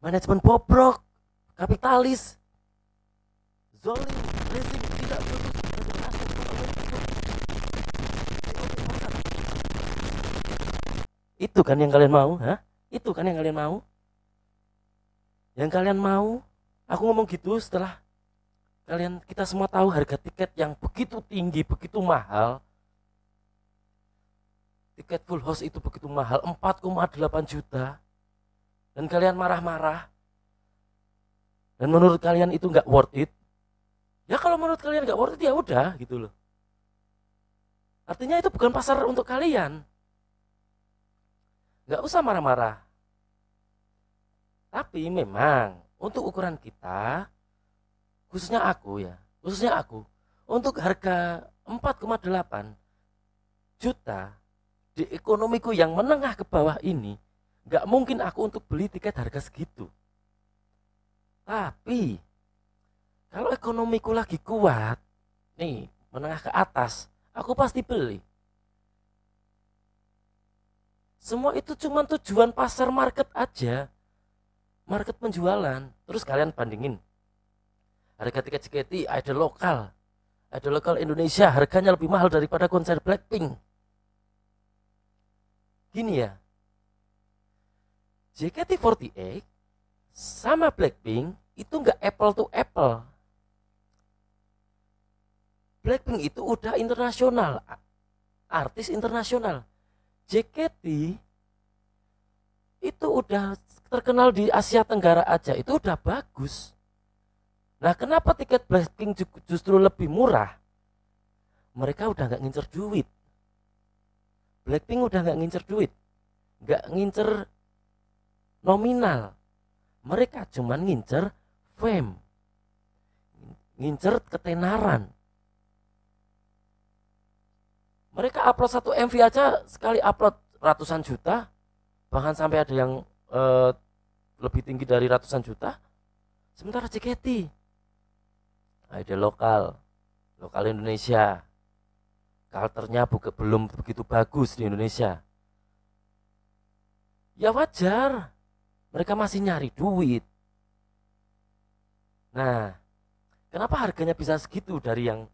manajemen bobrok, kapitalis, zolim, rezim tidak lulus itu kan yang kalian mau, Itu kan yang kalian mau. Yang kalian mau, aku ngomong gitu setelah kita semua tahu harga tiket yang begitu tinggi, begitu mahal. Tiket full house itu begitu mahal, 4,8 juta. Dan kalian marah-marah. Dan menurut kalian itu nggak worth it. Ya kalau menurut kalian nggak worth it ya udah gitu loh. Artinya itu bukan pasar untuk kalian. Nggak usah marah-marah. Tapi memang untuk ukuran kita, khususnya aku, untuk harga 4,8 juta di ekonomiku yang menengah ke bawah ini, nggak mungkin aku untuk beli tiket harga segitu. Tapi kalau ekonomiku lagi kuat, nih menengah ke atas, aku pasti beli. Semua itu cuma tujuan pasar market aja, market penjualan. Terus kalian bandingin harga tiket JKT ada lokal Indonesia harganya lebih mahal daripada konser Blackpink. Gini ya, JKT48 sama Blackpink itu nggak apple to apple. Blackpink itu udah internasional, artis internasional. JKT itu udah terkenal di Asia Tenggara aja, itu udah bagus. Nah, kenapa tiket Blackpink justru lebih murah? Mereka udah nggak ngincer duit. Blackpink udah nggak ngincer duit, nggak ngincer nominal. Mereka cuman ngincer fame, ngincer ketenaran. Mereka upload 1 MV aja sekali upload ratusan juta, bahkan sampai ada yang lebih tinggi dari ratusan juta. Sementara JKT ada lokal Indonesia, culture-nya belum begitu bagus di Indonesia. Ya wajar, mereka masih nyari duit. Nah, kenapa harganya bisa segitu dari yang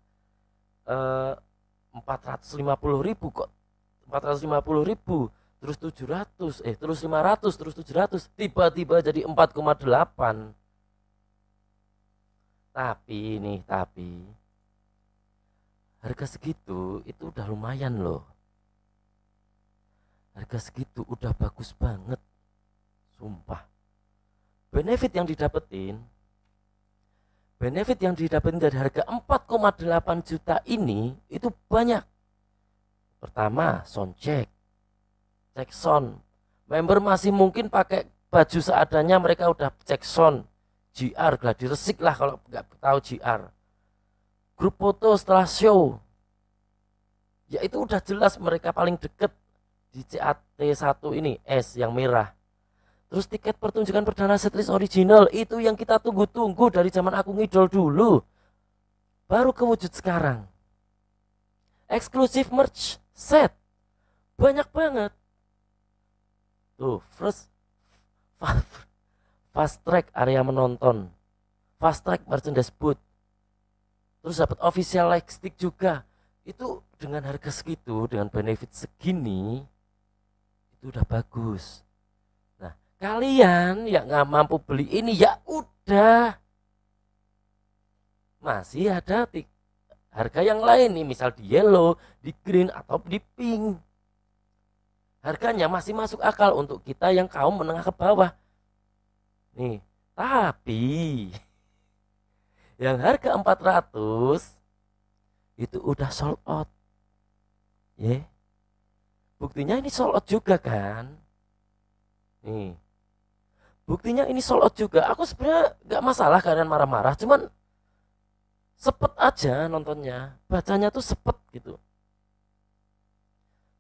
450.000 kok 450.000, terus 700, terus 500, terus 700, tiba-tiba jadi 4,8. Tapi harga segitu itu udah lumayan loh. Harga segitu udah bagus banget, sumpah. Benefit yang didapetin dari harga 4,8 juta ini itu banyak. Pertama, soundcheck, cek sound. Member masih mungkin pakai baju seadanya, mereka udah cek sound. GR, gladi resik lah kalau nggak tahu GR. Grup foto setelah show, ya itu udah jelas mereka paling deket di CAT1 ini, S yang merah. Terus tiket pertunjukan perdana setlist original itu yang kita tunggu-tunggu dari zaman aku ngidol dulu, baru kewujud sekarang. Eksklusif merch set banyak banget tuh. Fast track area menonton, fast track merchandise booth, terus dapat official light stick juga. Itu dengan harga segitu, dengan benefit segini, itu udah bagus. Kalian yang nggak mampu beli ini, ya udah, masih ada harga yang lain nih, misal di yellow, di green, atau di pink. Harganya masih masuk akal untuk kita yang kaum menengah ke bawah nih. Tapi yang harga 400 itu udah sold out, ya. Buktinya ini sold out juga kan, nih. Buktinya ini sold out juga. Aku sebenarnya nggak masalah kalian marah-marah, cuman sepet aja nontonnya, bacanya tuh sepet gitu.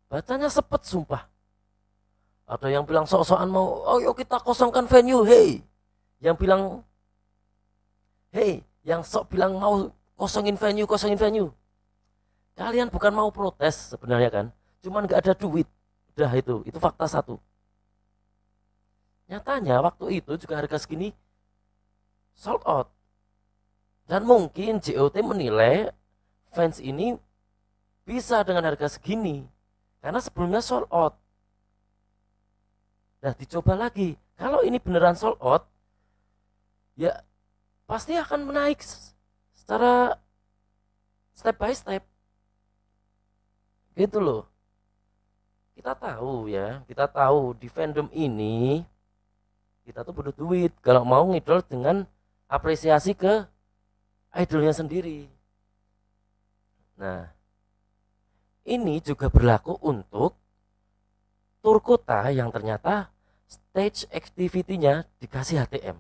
Bacanya sepet, sumpah. Ada yang bilang sok-sokan mau, oh yuk kita kosongkan venue, hey. Yang bilang, hey, yang sok bilang mau kosongin venue. Kalian bukan mau protes sebenarnya kan, cuman nggak ada duit. Udah itu fakta satu. Nyatanya waktu itu juga harga segini sold out. Dan mungkin JOT menilai fans ini bisa dengan harga segini karena sebelumnya sold out. Nah, dicoba lagi. Kalau ini beneran sold out, ya pasti akan menaik secara step by step. Gitu loh. Kita tahu di fandom ini kita tuh butuh duit kalau mau ngidol dengan apresiasi ke idolnya sendiri. Nah, ini juga berlaku untuk tur kota yang ternyata stage activity-nya dikasih HTM.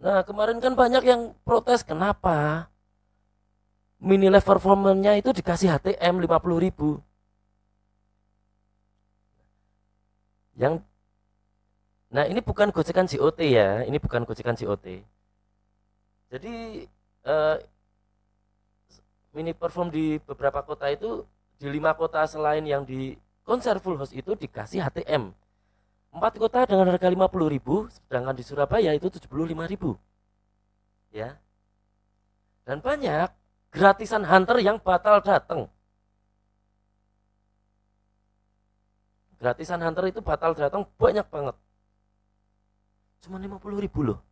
Nah, kemarin kan banyak yang protes kenapa mini live performance-nya itu dikasih HTM 50.000. Nah, ini bukan gocekan JOT ya, ini bukan gocekan JOT. Jadi mini perform di beberapa kota itu, di 5 kota selain yang di konser full house itu dikasih HTM. 4 kota dengan harga 50.000, sedangkan di Surabaya itu 75.000. Ya. Dan banyak gratisan hunter yang batal datang. Gratisan hunter itu batal datang banyak banget. Cuma 50.000 loh.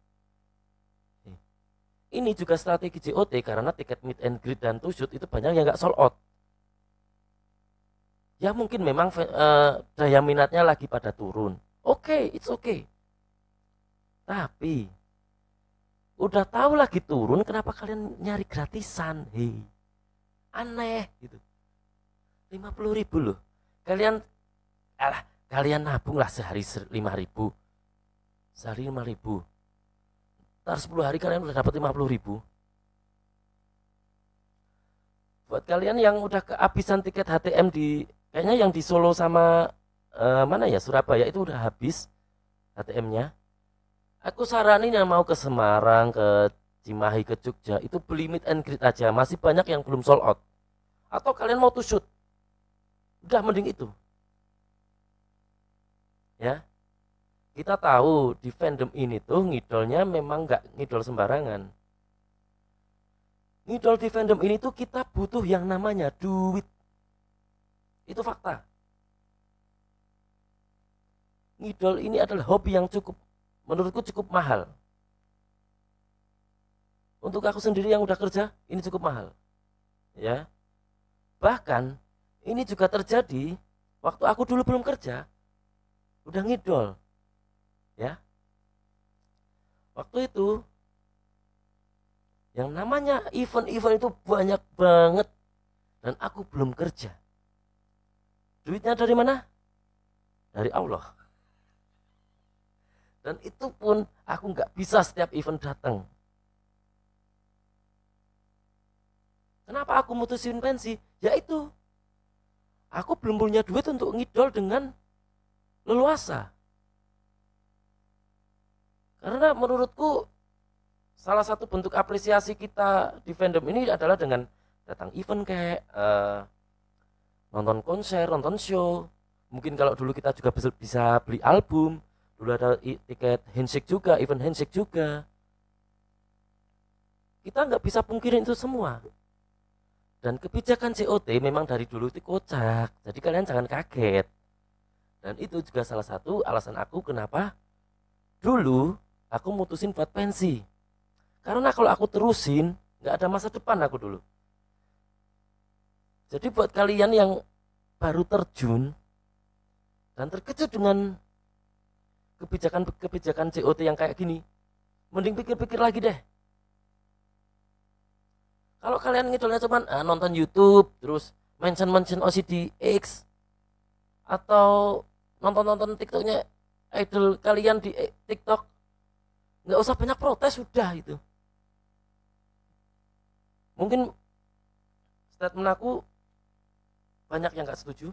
Ini juga strategi JOT karena tiket meet and greet dan to shoot itu banyak yang nggak sold out. Ya mungkin memang daya minatnya lagi pada turun. Oke, it's okay. Tapi udah tahu lagi turun, kenapa kalian nyari gratisan? Hei, aneh gitu. 50.000 loh. Kalian nabung lah sehari 5.000. Sehari 5.000. Ntar 10 hari kalian udah dapat 50.000. Buat kalian yang udah kehabisan tiket HTM kayaknya yang di Solo sama mana ya, Surabaya itu udah habis HTM-nya. Aku saranin yang mau ke Semarang, ke Cimahi, ke Jogja, itu beli meet and greet aja. Masih banyak yang belum sold out. Atau kalian mau to shoot, udah mending itu. Ya, kita tahu di fandom ini tuh ngidolnya memang nggak ngidol sembarangan. Ngidol di fandom ini tuh kita butuh yang namanya duit. Itu fakta. Ngidol ini adalah hobi yang menurutku cukup mahal. Untuk aku sendiri yang udah kerja, ini cukup mahal. Ya. Bahkan ini juga terjadi waktu aku dulu belum kerja, udah ngidol. Ya. Waktu itu yang namanya event-event itu banyak banget dan aku belum kerja. Duitnya dari mana? Dari Allah. Dan itu pun aku nggak bisa setiap event datang. Kenapa aku mutusin pensi? Yaitu aku belum punya duit untuk ngidol dengan leluasa. Karena menurutku salah satu bentuk apresiasi kita di fandom ini adalah dengan datang event kayak nonton konser, nonton show. Mungkin kalau dulu kita juga bisa beli album, dulu ada tiket handshake juga, event handshake juga. Kita nggak bisa pungkirin itu semua. Dan kebijakan COT memang dari dulu itu kocak, jadi kalian jangan kaget. Dan itu juga salah satu alasan aku kenapa dulu aku mutusin buat pensi. Karena kalau aku terusin, nggak ada masa depan aku dulu. Jadi buat kalian yang baru terjun dan terkejut dengan kebijakan COT yang kayak gini, mending pikir-pikir lagi deh. Kalau kalian ngidolnya cuman nonton YouTube, terus mention OCDX, atau nonton TikToknya idol kalian di TikTok, nggak usah banyak protes, sudah itu. Mungkin statement aku banyak yang nggak setuju.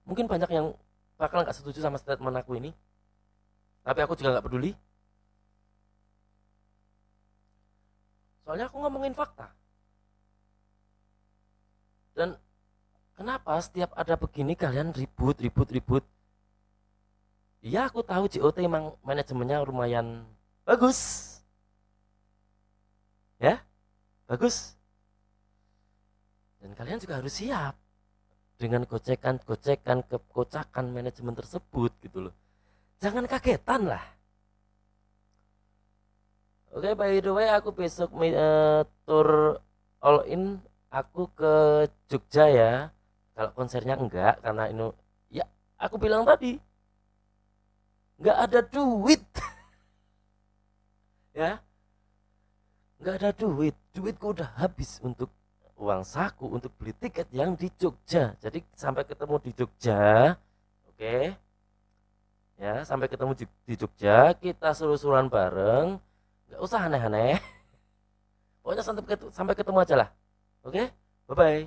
Mungkin banyak yang bakal nggak setuju sama statement aku ini. Tapi aku juga nggak peduli. Soalnya aku ngomongin fakta. Dan kenapa setiap ada begini kalian ribut ribut ribut? Iya, aku tahu JOT emang manajemennya lumayan bagus, ya, bagus. Dan kalian juga harus siap dengan gocekan-gocekan kekocakan manajemen tersebut gitu loh. Jangan kagetan lah. Oke, by the way, aku besok tour all in, aku ke Jogja ya. Kalau konsernya enggak, karena ini ya aku bilang tadi nggak ada duit. Ya, nggak ada duit. Duitku udah habis untuk uang saku untuk beli tiket yang di Jogja. Jadi sampai ketemu di Jogja, oke, ya sampai ketemu di Jogja, kita seru-seruan bareng, nggak usah aneh-aneh. Pokoknya sampai ketemu aja lah. Oke, bye bye.